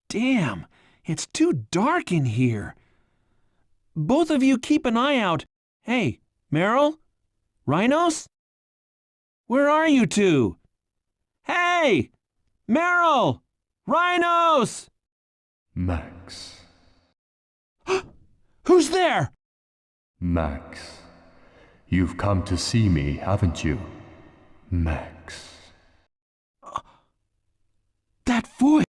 Damn, it's too dark in here. Both of you keep an eye out. Hey, Meryl? Rhinos? Where are you two? Hey! Meryl! Rhinos! Max. Who's there? Max. You've come to see me, haven't you? Max. That voice.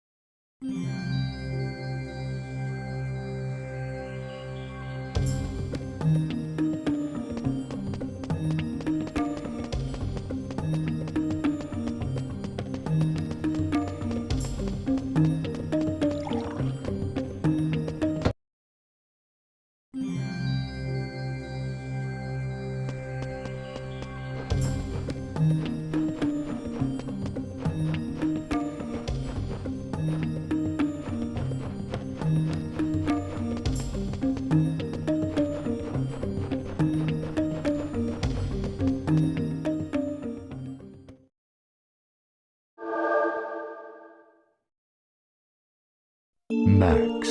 Max.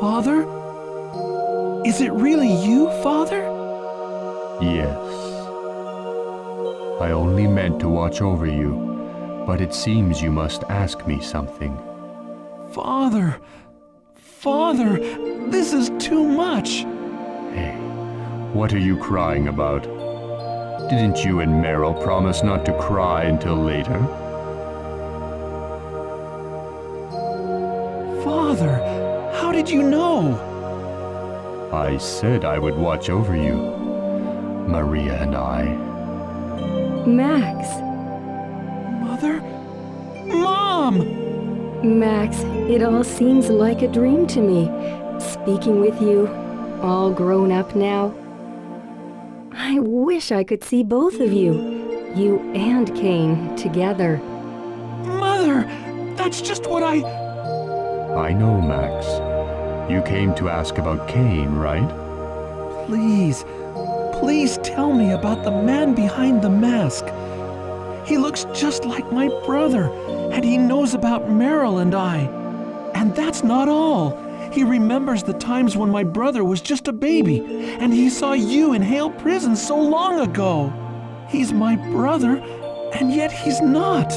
Father? Is it really you, Father? Yes. I only meant to watch over you, but it seems you must ask me something. Father, this is too much. Hey, what are you crying about? Didn't you and Meryl promise not to cry until later? Father, how did you know? I said I would watch over you, Maria and I. Max. Mother? Mom! Max, it all seems like a dream to me. Speaking with you, all grown up now. I wish I could see both of you and Kane, together. Mother, that's just what I know, Max. You came to ask about Kane, right? Please tell me about the man behind the mask. He looks just like my brother, and he knows about Meryl and I. And that's not all. He remembers the times when my brother was just a baby, and he saw you in Hale Prison so long ago. He's my brother, and yet he's not.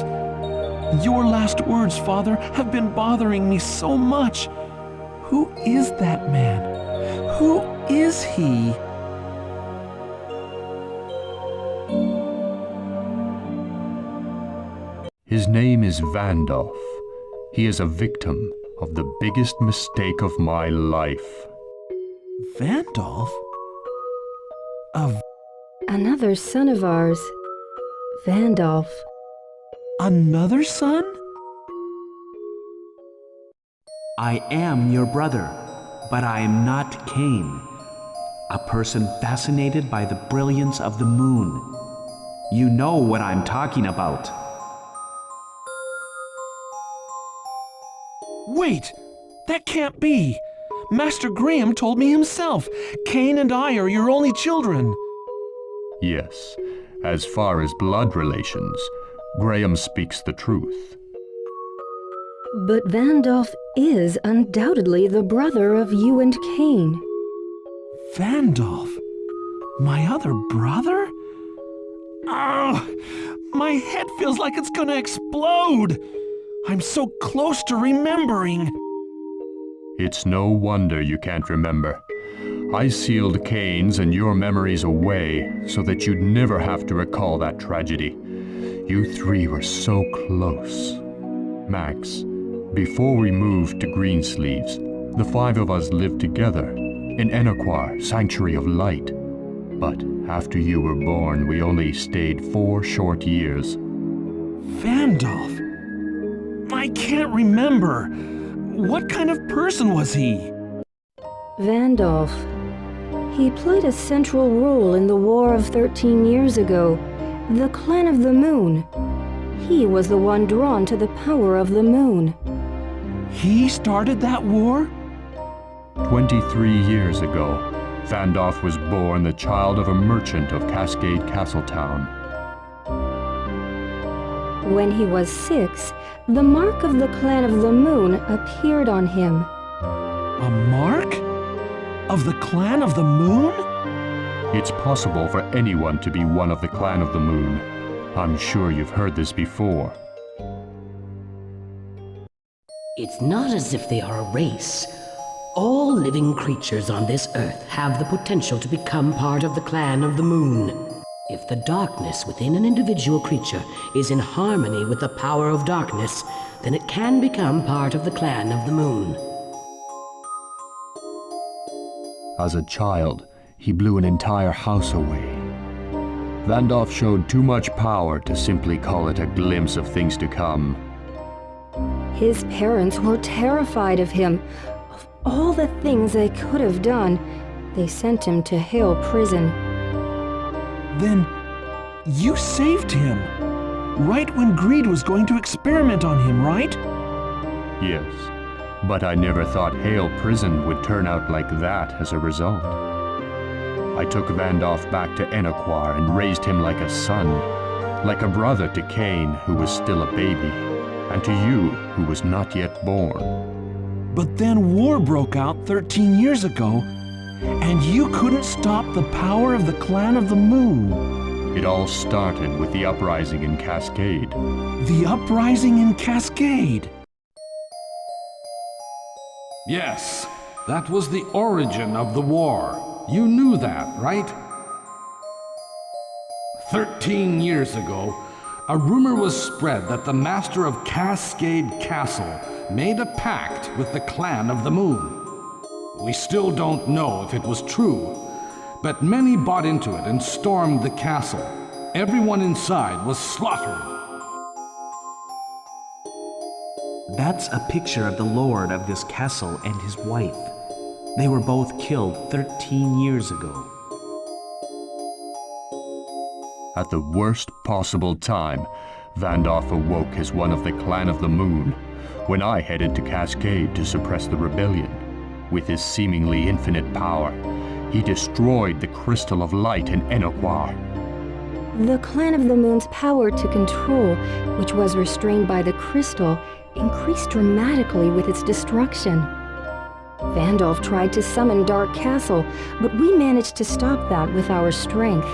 Your last words, Father, have been bothering me so much. Who is that man? Who is he? His name is Vandolph. He is a victim of the biggest mistake of my life. Vandolph? Another son of ours, Vandolph. Another son? I am your brother, but I am not Kane, a person fascinated by the brilliance of the moon. You know what I'm talking about. Wait! That can't be! Master Graham told me himself. Kane and I are your only children. Yes, as far as blood relations, Graham speaks the truth. But Vandolph is undoubtedly the brother of you and Kane. Vandolph? My other brother? Oh, my head feels like it's gonna explode! I'm so close to remembering. It's no wonder you can't remember. I sealed Kane's and your memories away so that you'd never have to recall that tragedy. You three were so close. Max, before we moved to Greensleeves, the five of us lived together in Enoquar, Sanctuary of Light. But after you were born, we only stayed 4 short years. Vandolph? I can't remember. What kind of person was he? Vandolph. He played a central role in the War of 13 years ago, the Clan of the Moon. He was the one drawn to the power of the moon. He started that war? 23 years ago, Vandolph was born the child of a merchant of Cascade Castletown. When he was 6, the mark of the Clan of the Moon appeared on him. A mark? Of the Clan of the Moon? It's possible for anyone to be one of the Clan of the Moon. I'm sure you've heard this before. It's not as if they are a race. All living creatures on this earth have the potential to become part of the Clan of the Moon. If the darkness within an individual creature is in harmony with the power of darkness, then it can become part of the Clan of the Moon. As a child, he blew an entire house away. Vandolph showed too much power to simply call it a glimpse of things to come. His parents were terrified of him. Of all the things they could have done, they sent him to Hale Prison. Then you saved him. Right when Greed was going to experiment on him, right? Yes, but I never thought Hale Prison would turn out like that as a result. I took Vandolph back to Enoquar and raised him like a son, like a brother to Cain, who was still a baby, and to you, who was not yet born. But then war broke out 13 years ago, and you couldn't stop the power of the Clan of the Moon. It all started with the uprising in Cascade. The uprising in Cascade? Yes, that was the origin of the war. You knew that, right? 13 years ago, a rumor was spread that the master of Cascade Castle made a pact with the Clan of the Moon. We still don't know if it was true, but many bought into it and stormed the castle. Everyone inside was slaughtered. That's a picture of the lord of this castle and his wife. They were both killed 13 years ago. At the worst possible time, Vandolph awoke as one of the Clan of the Moon, when I headed to Cascade to suppress the rebellion. With his seemingly infinite power, he destroyed the Crystal of Light in Enoquar. The Clan of the Moon's power to control, which was restrained by the crystal, increased dramatically with its destruction. Vandolph tried to summon Dark Castle, but we managed to stop that with our strength.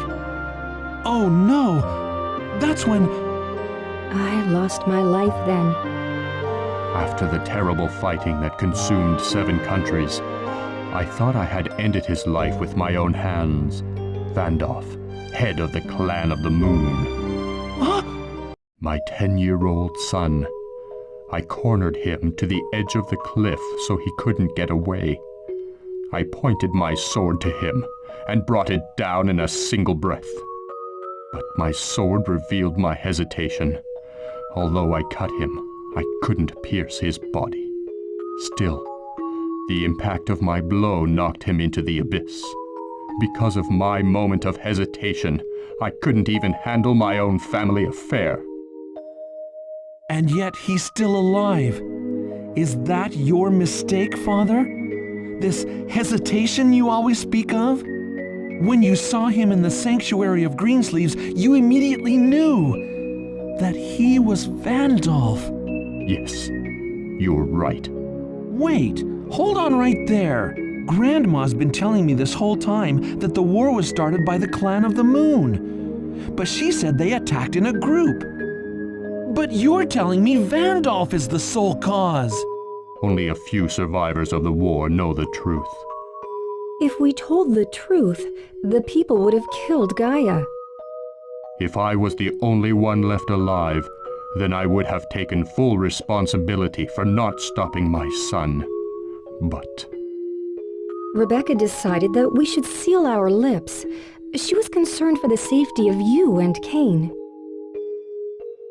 Oh no! That's when... I lost my life then. After the terrible fighting that consumed 7 countries, I thought I had ended his life with my own hands. Vandolph, head of the Clan of the Moon. Huh? My 10-year-old son. I cornered him to the edge of the cliff so he couldn't get away. I pointed my sword to him and brought it down in a single breath. But my sword revealed my hesitation. Although I cut him, I couldn't pierce his body. Still, the impact of my blow knocked him into the abyss. Because of my moment of hesitation, I couldn't even handle my own family affair. And yet he's still alive. Is that your mistake, Father? This hesitation you always speak of? When you saw him in the sanctuary of Greensleeves, you immediately knew that he was Vandolph. Yes, you're right. Wait, hold on right there. Grandma's been telling me this whole time that the war was started by the Clan of the Moon. But she said they attacked in a group. But you're telling me Vandolph is the sole cause. Only a few survivors of the war know the truth. If we told the truth, the people would have killed Gaia. If I was the only one left alive, then I would have taken full responsibility for not stopping my son. But Rebecca decided that we should seal our lips. She was concerned for the safety of you and Cain.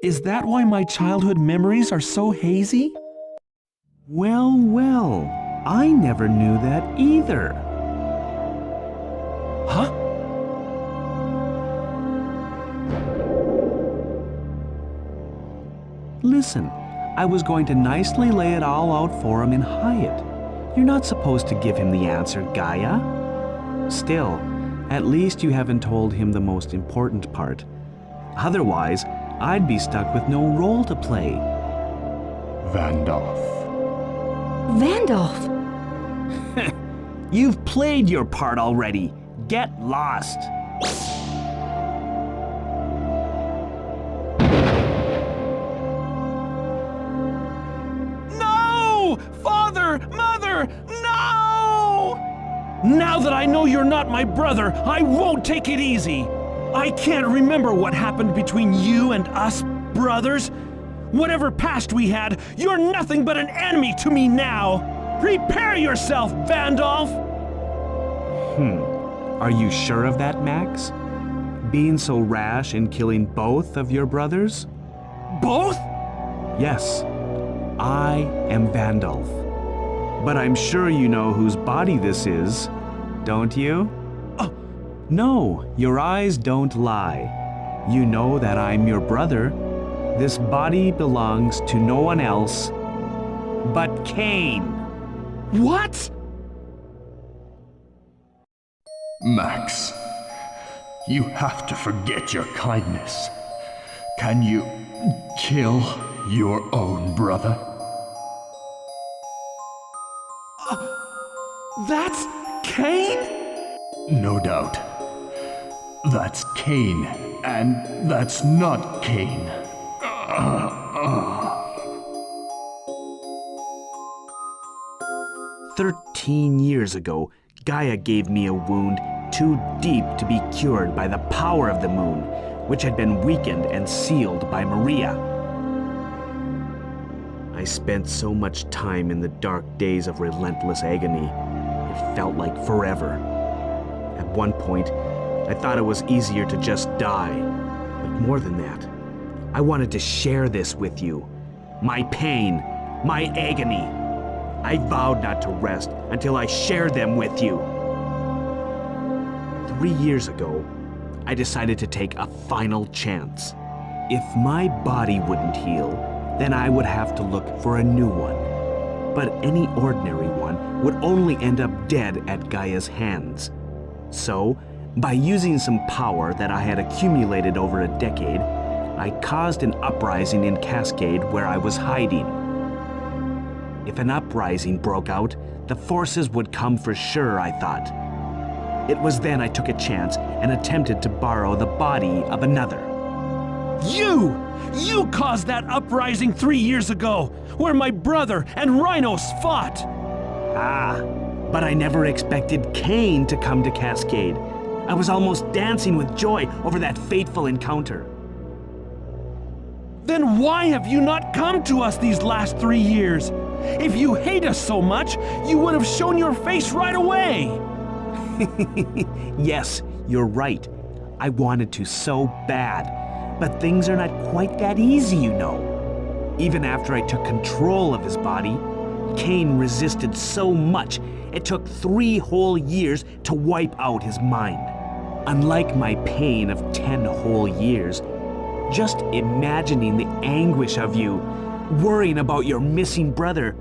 Is that why my childhood memories are so hazy? Well, well, I never knew that either. Huh? Listen, I was going to nicely lay it all out for him in Hyatt. You're not supposed to give him the answer, Gaia. Still, at least you haven't told him the most important part. Otherwise, I'd be stuck with no role to play. Vandolph. Vandolph! You've played your part already. Get lost. No! Father! Mother! No! Now that I know you're not my brother, I won't take it easy. I can't remember what happened between you and us brothers. Whatever past we had, you're nothing but an enemy to me now. Prepare yourself, Vandolph! Are you sure of that, Max? Being so rash in killing both of your brothers? Both? Yes, I am Vandolph. But I'm sure you know whose body this is, don't you? No, your eyes don't lie. You know that I'm your brother. This body belongs to no one else but Cain. What? Max, you have to forget your kindness. Can you kill your own brother? That's Cain? No doubt. That's Cain, and that's not Cain. 13 years ago, Gaia gave me a wound too deep to be cured by the power of the moon, which had been weakened and sealed by Maria. I spent so much time in the dark days of relentless agony. It felt like forever. At one point, I thought it was easier to just die. But more than that, I wanted to share this with you. My pain, my agony. I vowed not to rest until I shared them with you. 3 years ago, I decided to take a final chance. If my body wouldn't heal, then I would have to look for a new one. But any ordinary one would only end up dead at Gaia's hands. So, by using some power that I had accumulated over a decade, I caused an uprising in Cascade where I was hiding. If an uprising broke out, the forces would come for sure, I thought. It was then I took a chance and attempted to borrow the body of another. You caused that uprising 3 years ago, where my brother and Rhinos fought. Ah, but I never expected Cain to come to Cascade. I was almost dancing with joy over that fateful encounter. Then why have you not come to us these last 3 years? If you hate us so much, you would have shown your face right away. Yes, you're right. I wanted to so bad. But things are not quite that easy, you know. Even after I took control of his body, Cain resisted so much, it took 3 whole years to wipe out his mind. Unlike my pain of 10 whole years, just imagining the anguish of you, worrying about your missing brother,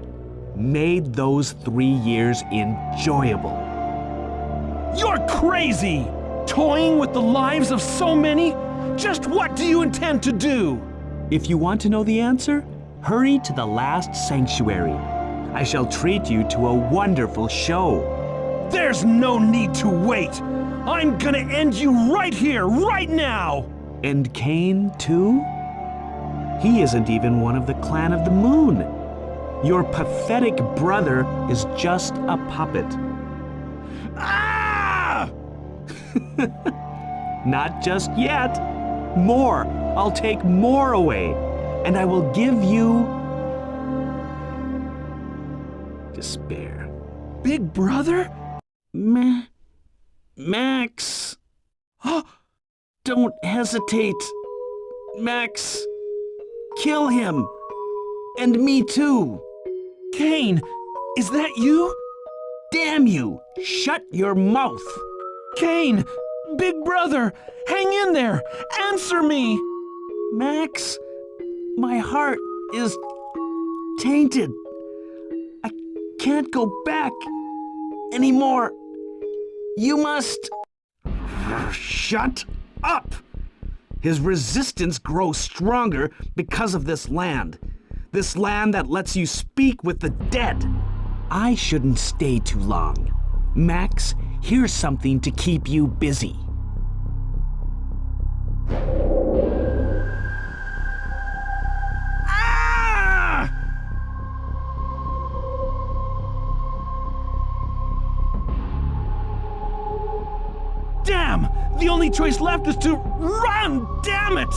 made those 3 years enjoyable. You're crazy! Toying with the lives of so many? Just what do you intend to do? If you want to know the answer, hurry to the last sanctuary. I shall treat you to a wonderful show. There's no need to wait. I'm gonna end you right here, right now! And Cain, too? He isn't even one of the clan of the moon. Your pathetic brother is just a puppet. Ah! Not just yet. More. I'll take more away. And I will give you despair. Big brother? Max. Don't hesitate. Max, Kill him! And me too! Cain, is that you? Damn you! Shut your mouth! Cain, big brother, hang in there. Answer me. Max, my heart is tainted. I can't go back anymore. You must... Shut up! His resistance grows stronger because of this land. This land that lets you speak with the dead. I shouldn't stay too long. Max, here's something to keep you busy. Ah! Damn! The only choice left is to run! Damn it!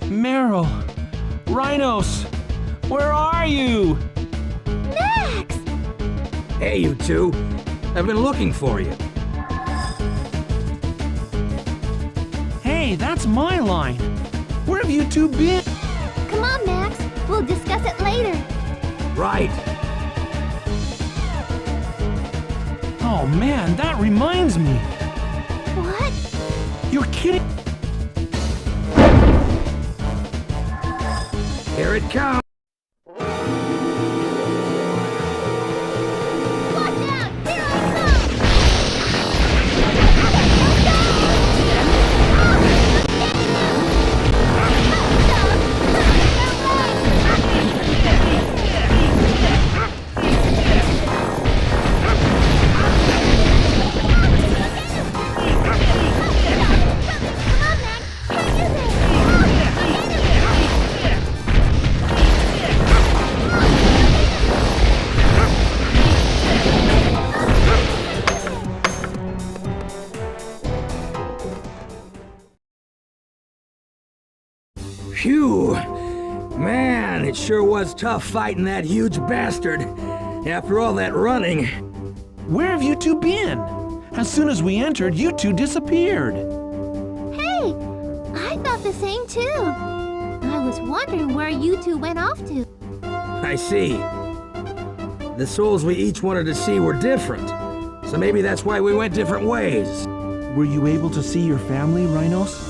Meryl! Rhinos! Where are you? Max! Hey, you two. I've been looking for you. Hey, that's my line. Where have you two been? Come on, Max. We'll discuss it later. Right. Oh man, that reminds me. What? You're kidding. Here it comes. Watch out! Here I come! Phew! Man, it sure was tough fighting that huge bastard. After all that running. Where have you two been? As soon as we entered, you two disappeared. Hey! I thought the same too. I was wondering where you two went off to. I see. The souls we each wanted to see were different. So maybe that's why we went different ways. Were you able to see your family, Rhinos?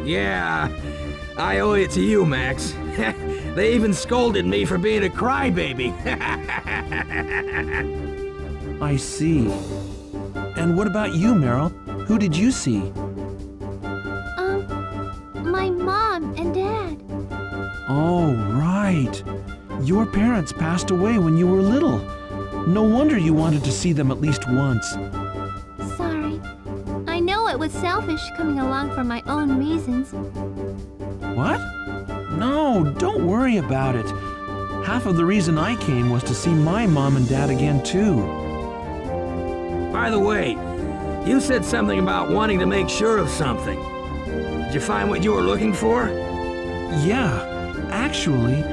Yeah, I owe it to you, Max. They even scolded me for being a crybaby. I see. And what about you, Meryl? Who did you see? My mom and dad. Oh, right. Your parents passed away when you were little. No wonder you wanted to see them at least once. Sorry. I know it was selfish coming along for my own reasons. What? No, don't worry about it. Half of the reason I came was to see my mom and dad again, too. By the way, you said something about wanting to make sure of something. Did you find what you were looking for? Yeah, actually,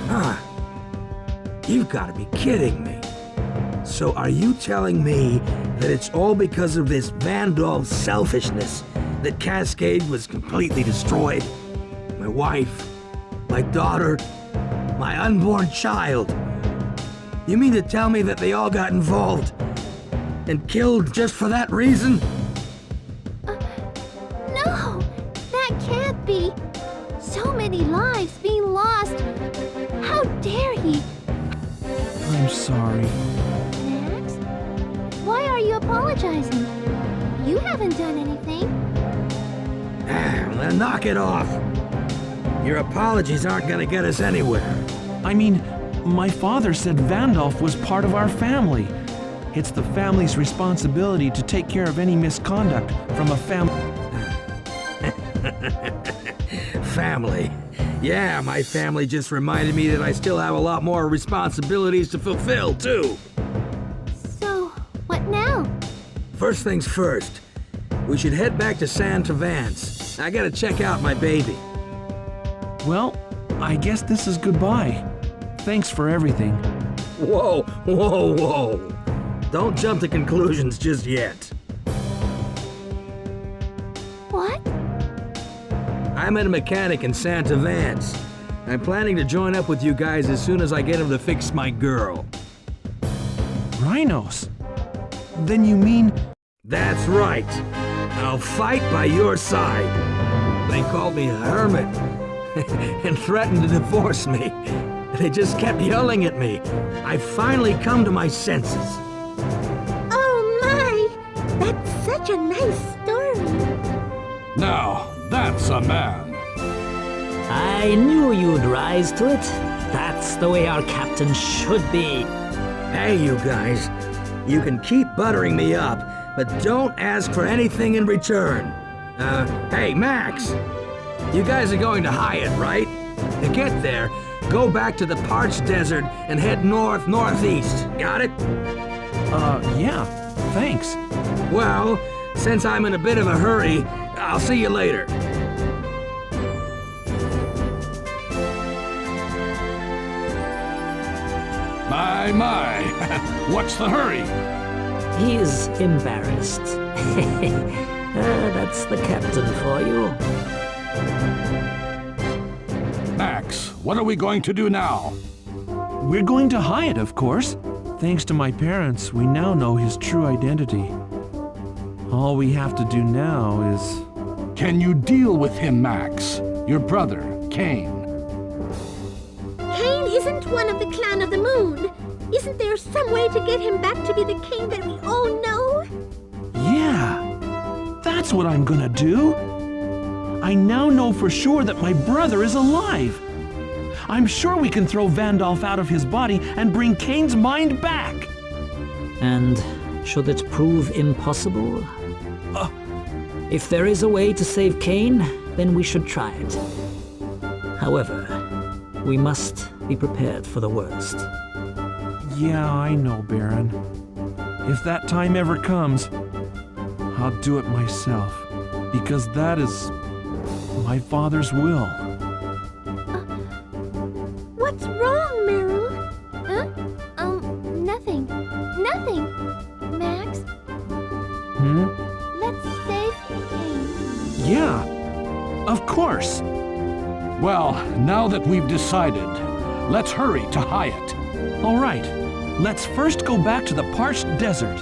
Huh. You've got to be kidding me. So are you telling me that it's all because of this Vandal's selfishness that Cascade was completely destroyed? My wife, my daughter, my unborn child. You mean to tell me that they all got involved and killed just for that reason? No! That can't be! So many lives being lost! How dare he! I'm sorry. Max? Why are you apologizing? You haven't done anything. Now knock it off. Your apologies aren't gonna get us anywhere. I mean, my father said Vandolph was part of our family. It's the family's responsibility to take care of any misconduct from a family. Family. Yeah, my family just reminded me that I still have a lot more responsibilities to fulfill, too. So, what now? First things first, we should head back to Santa Vance. I gotta check out my baby. Well, I guess this is goodbye. Thanks for everything. Whoa, whoa, whoa. Don't jump to conclusions just yet. What? I met a mechanic in Santa Vance. I'm planning to join up with you guys as soon as I get him to fix my girl. Rhinos? Then you mean... That's right. I'll fight by your side. They called me a hermit and threatened to divorce me. They just kept yelling at me. I finally come to my senses. Oh my! That's such a nice story. Now, that's a man. I knew you'd rise to it. That's the way our captain should be. Hey, you guys. You can keep buttering me up, but don't ask for anything in return. Hey, Max. You guys are going to Hyatt, right? To get there, go back to the parched desert and head north-northeast. Got it? Yeah, thanks. Well, since I'm in a bit of a hurry, I'll see you later. My, what's the hurry? He's embarrassed. That's the captain for you. Max, what are we going to do now? We're going to hide, of course. Thanks to my parents, we now know his true identity. All we have to do now is... Can you deal with him, Max? Your brother, Cain. Cain isn't one of the clan of the moon. Isn't there some way to get him back to be the Cain that we all know? Yeah, that's what I'm gonna do. I now know for sure that my brother is alive. I'm sure we can throw Vandolph out of his body and bring Cain's mind back. And should it prove impossible? If there is a way to save Cain, then we should try it. However, we must be prepared for the worst. Yeah, I know, Baron. If that time ever comes, I'll do it myself, because that is my father's will. What's wrong, Meryl? Huh? Nothing. Nothing. Max, let's save Cain. Yeah, of course. Well, now that we've decided, let's hurry to Hyatt. All right, let's first go back to the parched desert.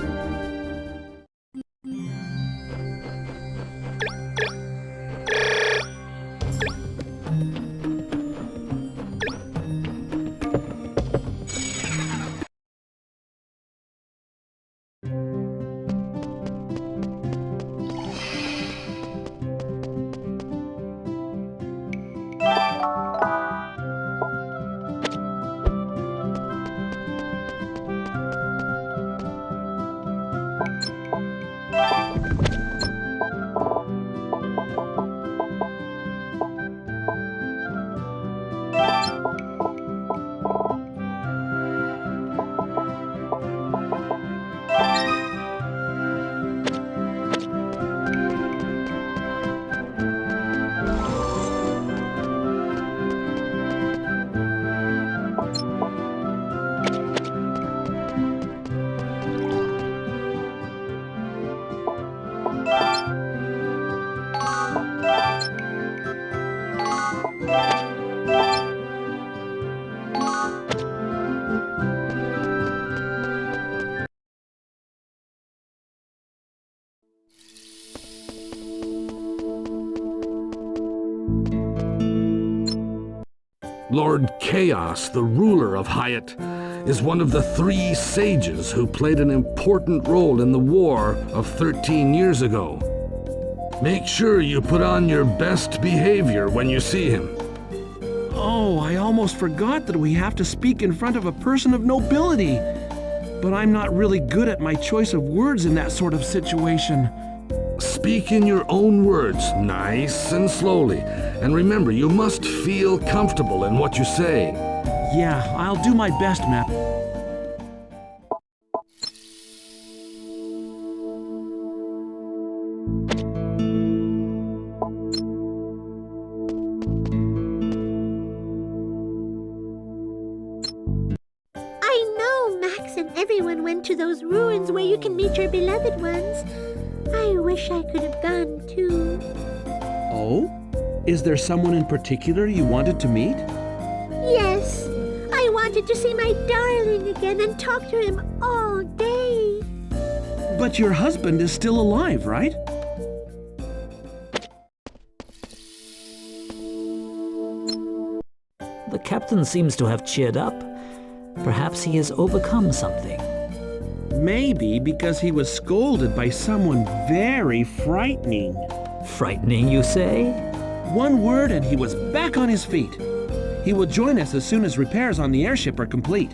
Lord Chaos, the ruler of Hyatt, is one of the 3 sages who played an important role in the war of 13 years ago. Make sure you put on your best behavior when you see him. Oh, I almost forgot that we have to speak in front of a person of nobility. But I'm not really good at my choice of words in that sort of situation. Speak in your own words, nice and slowly. And remember, you must feel comfortable in what you say. Yeah, I'll do my best, Map. I know Max and everyone went to those ruins where you can meet your beloved ones. I wish I could have gone too. Oh? Is there someone in particular you wanted to meet? Yes, I wanted to see my darling again and talk to him all day. But your husband is still alive, right? The captain seems to have cheered up. Perhaps he has overcome something. Maybe because he was scolded by someone very frightening. Frightening, you say? One word and he was back on his feet. He will join us as soon as repairs on the airship are complete.